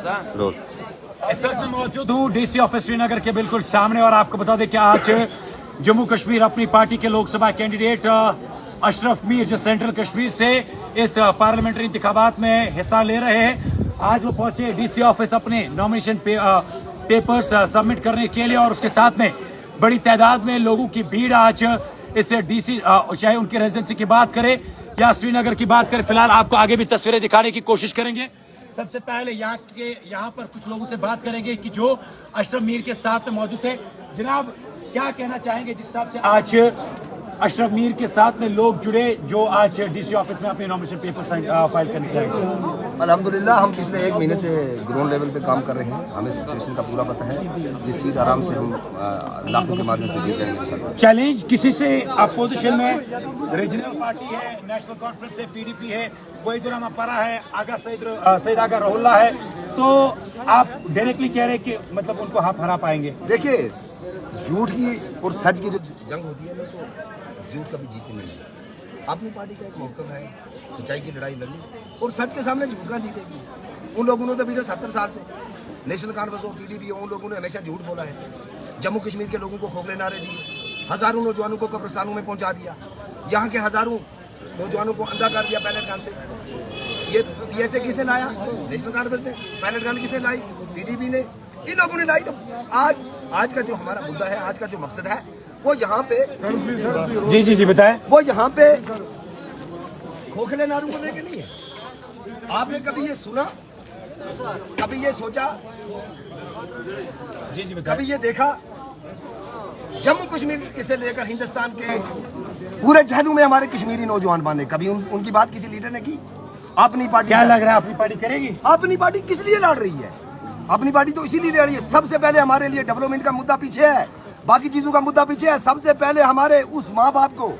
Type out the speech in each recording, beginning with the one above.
इस वक्त मैं मौजूद हूँ डीसी ऑफिस श्रीनगर के बिल्कुल सामने और आपको बता दें कि आज जम्मू कश्मीर अपनी पार्टी के लोकसभा कैंडिडेट अशरफ मीर जो सेंट्रल कश्मीर से इस पार्लियामेंट्री इंतखाबात में हिस्सा ले रहे हैं, आज वो पहुंचे डीसी ऑफिस अपने नॉमिनेशन पेपर्स सबमिट करने के लिए और उसके साथ में बड़ी तादाद में लोगों की भीड़ आज इस डीसी चाहे उनकी रेजिडेंसी की बात करें या श्रीनगर की बात करें। फिलहाल आपको आगे भी तस्वीरें दिखाने की कोशिश करेंगे। सबसे पहले यहाँ पर कुछ लोगों से बात करेंगे कि जो अशरफ मीर के साथ में मौजूद थे। जनाब, क्या कहना चाहेंगे जिस हिसाब से आज अशरफ मीर के साथ में लोग जुड़े जो आज डीसी ऑफिस में अपने नॉमिनेशन पेपर फाइल करने के लिए? अल्हम्दुलिल्लाह हम पिछले 1 महीने से ग्राउंड लेवल पे काम कर रहे हैं। हमें सिचुएशन का पूरा पता है। इस सीट आराम से हम लाखों के माध्यम से जीत जाएंगे इंशाल्लाह। चैलेंज किसी से अपोजिशन में रीजनल पार्टी है, नेशनल कॉन्फ्रेंस है, पीडीपी है, वहीदुर परा है, आगा सईद आगा रहुल्ला है, तो आप डायरेक्टली कह रहे हैं कि मतलब उनको आप हरा पाएंगे? देखिए, झूठ की और सच की जो जंग होती है ना, तो झूठ कभी जीतती नहीं है। अपनी पार्टी का एक मौका है सच्चाई की लड़ाई लड़नी और सच के सामने झूठ ना जीतेगी। उन लोगों ने तो पिछले 70 साल से नेशनल कॉन्फ्रेंस और पीडीपी उन लोगों ने हमेशा झूठ बोला है। जम्मू कश्मीर के लोगों को खोखले नारे दिए, हजारों नौजवानों को कब्रिस्तानों में पहुंचा दिया, यहाँ के हजारों नौजवानों को अंधा कर दिया पैलेट गन से। ये पीएसए किसने लाया? नेशनल कॉन्फ्रेंस ने। पैलेट गन किसने लाई? पीडीपी ने। इन लोगों ने लाई। तो आज का जो हमारा मुद्दा है, आज का जो मकसद है, वो यहाँ पे जी बताएं। वो यहाँ पे खोखले नारों को लेके नहीं है। आपने कभी ये सुना, कभी ये सोचा, जी कभी ये देखा जम्मू कश्मीर किसे लेकर हिंदुस्तान के पूरे जहदों में हमारे कश्मीरी नौजवान बांधे? कभी उनकी बात किसी लीडर ने की? अपनी पार्टी क्या लग रहा है अपनी पार्टी करेगी? अपनी पार्टी किस लिए लड़ रही है? अपनी पार्टी तो इसीलिए लड़ रही है, सबसे पहले हमारे लिए डेवलपमेंट का मुद्दा पीछे है, बाकी चीजों का मुद्दा पीछे है। सबसे पहले हमारे उस माँ बाप को,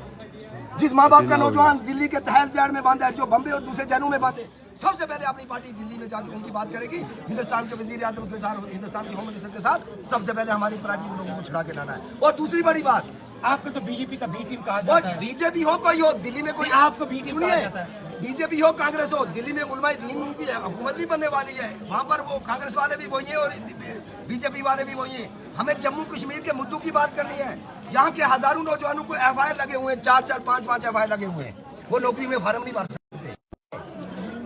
जिस माँ बाप का नौजवान दिल्ली के तहल जेल में बांधा है, जो बम्बे और दूसरे जेलों में बांधे, सबसे पहले अपनी पार्टी दिल्ली में जाकर उनकी बात करेगी। हिंदुस्तान के वजीर आजम के साथ, हिंदुस्तान के होम मिनिस्टर के साथ सबसे पहले हमारी पार्टी उन लोगों को छुड़ा के लाना है। और दूसरी बड़ी बात, आपको तो बीजेपी का बी टीम कहा जाता है। बीजेपी हो कोई हो, दिल्ली में कोई आपको बी टीम कहा जाता है। बीजेपी हो, कांग्रेस हो, दिल्ली में उलमाए दीन की हुकूमत भी बनने वाली है। वहाँ पर वो कांग्रेस वाले भी वही है और बीजेपी वाले भी वही है। हमें जम्मू कश्मीर के मुद्दों की बात करनी है। यहाँ के हजारों नौजवानों को एफआईआर लगे हुए हैं, 4-4, 5-5 एफआईआर लगे हुए हैं। वो नौकरी में फार्म नहीं भर सकते,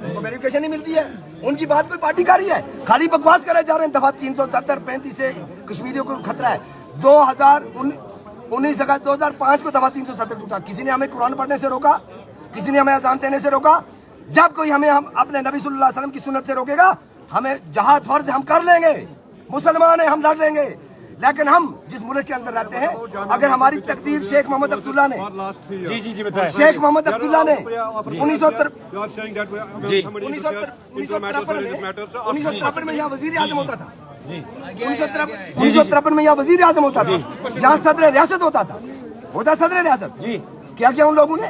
उनको वेरिफिकेशन नहीं मिलती है। उनकी बात कोई पार्टी का रही है? खाली बकवास करे जा रहे हैं। दफा 370-35 से कश्मीरियों को खतरा है। 19 अगस्त 2005 को दफा 370 टूटा। किसी ने हमें कुरान पढ़ने से रोका? किसी ने हमें अजान देने से रोका? जब कोई हम अपने नबी सल्लल्लाहु अलैहि वसल्लम की सुन्नत से रोकेगा, हमें जहाद फर्ज हम कर लेंगे। मुसलमान है, हम लड़ लेंगे। लेकिन हम जिस मुल्क के अंदर रहते हैं, अगर हमारी तकदीर शेख मोहम्मद अब्दुल्ला ने जी बताएं। शेख मोहम्मद अब्दुल्ला ने 1953 में यहाँ वजीर आजम होता था। 1953 में यहाँ वजीर आजम होता था, यहाँ सदर रियासत होता था, सदर रियासत। क्या किया उन लोगों ने?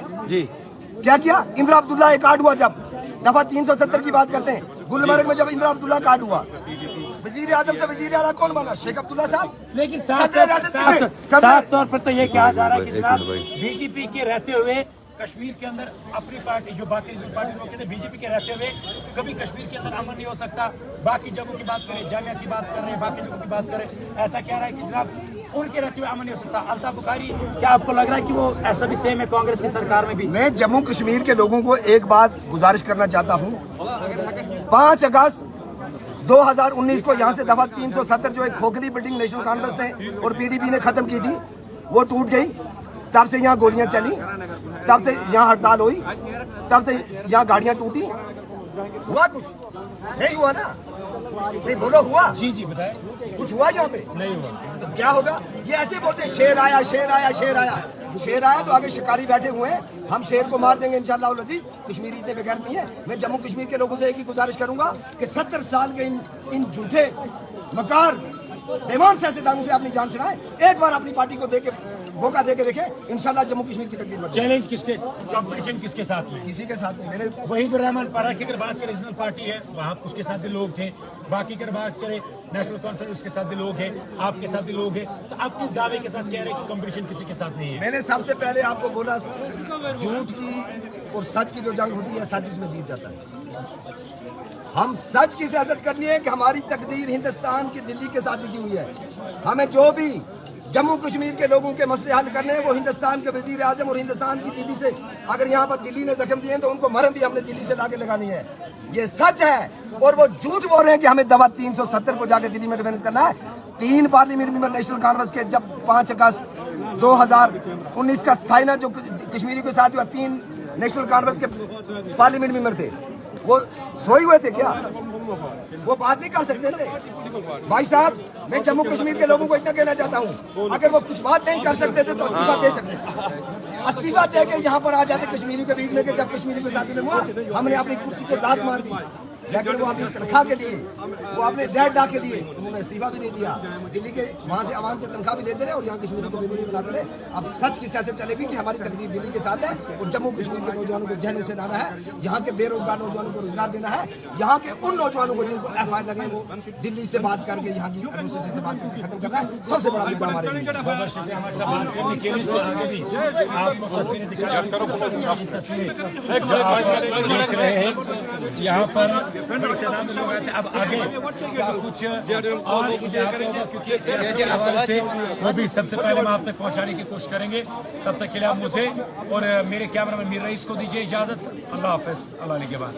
क्या किया? इंदिरा अब्दुल्ला एक कार्ड हुआ, जब दफा 370 की बात करते हैं, गुलमर्ग में जब इंदिरा अब्दुल्ला कार्ड हुआ, वजीर आजम से वजीर आला कौन बना? शेख अब्दुल्ला साहब। लेकिन साफ तौर पर तो ये कहा जा रहा है कि जनाब बीजेपी के रहते हुए कश्मीर के अंदर अपनी पार्टी, जो बाकी पार्टी लोग कहते हैं बीजेपी के रहते हुए कभी कश्मीर के अंदर अमन नहीं हो सकता। बाकी जगहों की बात करें, जामिया की बात कर रहे हैं, बाकी जगहों की बात करें, ऐसा कह रहा है कि जनाब उनके रहते हुए अमन नहीं हो सकता। अल्ताफ बुखारी, क्या आपको लग रहा है कि वो ऐसा भी सेम है कांग्रेस की सरकार में भी? मैं जम्मू कश्मीर के लोगों को एक बात गुजारिश करना चाहता हूँ। 5 अगस्त 2019 को यहाँ से दफा 370 जो एक खोखली बिल्डिंग नेशनल कॉन्फ्रेंस ने और पीडीपी ने खत्म की थी, वो टूट गई। तब से यहाँ गोलियां चली, तब से यहाँ हड़ताल हुई, तब से यहाँ गाड़ियां टूटी। हुआ कुछ नहीं? हुआ ना? नहीं बोलो, हुआ? जी बताएं। कुछ हुआ यहाँ पे? नहीं हुआ। तो क्या होगा? ये ऐसे बोलते शेर आया, शेर आया, शेर आया। शेर आया तो आगे शिकारी बैठे हुए हैं, हम शेर को मार देंगे इंशाअल्लाह अज़ीज़। कश्मीरी इतने बेकार नहीं है। मैं जम्मू कश्मीर के लोगों से एक ही गुजारिश करूंगा कि 70 साल के इन झूठे मकार बेईमान सियासतदानों से अपनी जान छुड़ाएं। एक बार अपनी पार्टी को देके मौका देके देखें, इंशाल्लाह जम्मू कश्मीर की तकदीर बदलेगी। चैलेंज किसके, कंपटीशन किसके साथ में? किसी के साथ में। मेरे वहीदुर रहमान पारा की अगर बात करें, रीजनल पार्टी है, वहाँ उसके साथ भी लोग थे। बाकी अगर बात करें नेशनल कॉन्फ्रेंस, उसके साथ भी लोग हैं, आपके साथ भी लोग हैं। तो आप किस दावे के साथ कह रहे हैं कि कंपटीशन किसी के साथ नहीं है? मैंने सबसे पहले आपको बोला, झूठ की और सच की जो जंग होती है, सच उसमें जीत जाता है। हम सच की सियासत करनी है कि हमारी तकदीर हिंदुस्तान की दिल्ली के साथ लिखी हुई है। हमें जो भी जम्मू कश्मीर के लोगों के मसले हल करने हैं वो हिंदुस्तान के वजीर आजम और हिंदुस्तान की दिल्ली से, अगर यहाँ पर दिल्ली ने जख्म दिए हैं तो उनको मरहम भी हमने दिल्ली से लाके लगानी है। ये सच है। और वो झूठ बोल रहे हैं कि हमें दवा 370 को जाके दिल्ली में डिफेंस करना है। 3 पार्लियामेंट मेंबर नेशनल कॉन्फ्रेंस के जब 5 अगस्त 2019 का साइना जो कश्मीरी के साथ हुआ, 3 नेशनल कॉन्फ्रेंस के पार्लियामेंट मेंबर थे, वो सोए हुए थे क्या? वो बात नहीं कर सकते थे? भाई साहब, मैं जम्मू कश्मीर के लोगों को इतना कहना चाहता हूँ, अगर वो कुछ बात नहीं कर सकते थे तो इस्तीफा दे सकते। इस्तीफा दे के यहाँ पर आ जाते कश्मीरी के बीच में कि जब कश्मीरी के साथ में हुआ हमने अपनी कुर्सी को दांत मार दी, लेकिन वो अपनी तनख्वाह के लिए, वो अपने डेढ़ लाख के लिए उन्होंने इस्तीफा भी नहीं दिया। दिल्ली के वहाँ से आवाम से तनख्वाह भी लेते रहे और यहाँ कश्मीरी को भी बनाते रहे। अब सच की सियासत चलेगी कि हमारी तकदीर दिल्ली के साथ है और जम्मू कश्मीर के नौजवानों को जहन से लाना है, यहाँ के बेरोजगार नौजवानों को रोजगार देना है, यहाँ के उन नौजवानों को जिनको FIR लगे वो दिल्ली से बात करके यहाँ की एडमिनिस्ट्रेशन से बात करके खत्म करना है। सबसे बड़ा मुद्दा हमारे लिए। बहुत शुक्रिया हमारे साथ बात करने के लिए। तो आगे भी आपको तस्वीरें दिखा रहे हैं, यहाँ पर बड़ी तादाद में लोग आए थे। अब आगे क्या कुछ और होगा, क्योंकि सियासत के हवाले से वो भी सबसे पहले हम आप तक पहुँचाने की कोशिश करेंगे। तब तक के लिए आप मुझे और मेरे कैमरामैन मीर रईस को दीजिए इजाज़त। अल्लाह हाफ़िज़, अल्लाह के बाद।